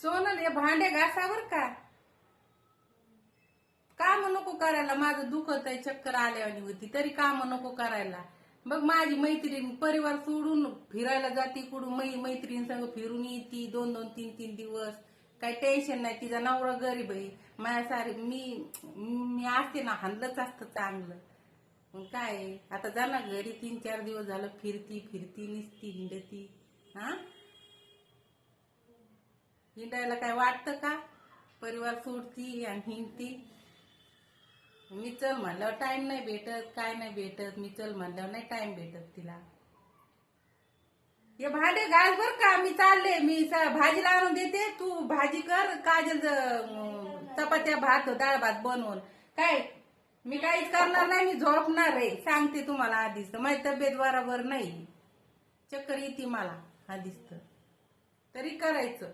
सोनल हे भांडे घासावर का काम नको करायला. माझं दुखत आहे, चक्कर आल्यावानी होती तरी काम नको करायला. बघ माझी मैत्रीण परिवार सोडून फिरायला जाती कुठून, मैत्रीण संग फिरून येते 2-2, 3-3 दिवस. काही टेन्शन नाही. तिचा नवरा गरीब आहे. माझ्यासारी मी असते ना हाणलंच असतं चांगलं. मग काय आहे? आता जा ना घरी. 3-4 दिवस झालं फिरती निसती हिंडती. हा हिंडायला काय वाटतं का? परिवार सोडती आणि हिंडती. मी चल म्हणल्यावर टाइम नाही भेटत, काय नाही भेटत. मी चल म्हणल्यावर नाही टाइम भेटत तिला. हे भांडे घास बर का. मी चालले. मी भाजीला आणून देते. तू भाजी कर. काजल चपात्या भात डाळ भात बनवून. काय मी काहीच करणार नाही. मी झोपणार आहे. सांगते तुम्हाला आधीच. माझी तब्येत बरोबर नाही. चक्कर येते मला आधीच. तरी करायचं.